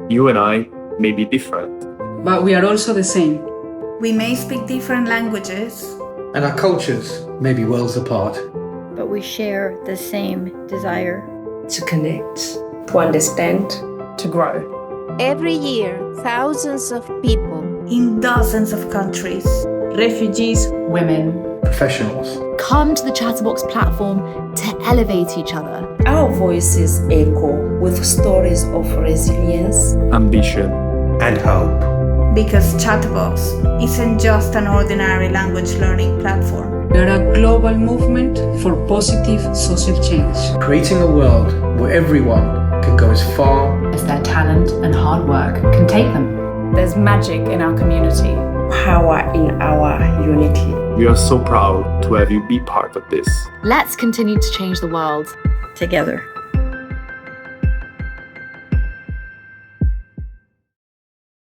You and I may be different, but we are also the same. We may speak different languages, and our cultures may be worlds apart. But we share the same desire to connect, to understand, to grow. Every year, thousands of people in dozens of countries, refugees, women, professionals, come to the Chatterbox platform to elevate each other. Our voices echo with stories of resilience, ambition, and hope. Because Chatterbox isn't just an ordinary language learning platform. We are a global movement for positive social change. Creating a world where everyone can go as far as their talent and hard work can take them. There's magic in our community. Power in our unity. We are so proud to have you be part of this. Let's continue to change the world together.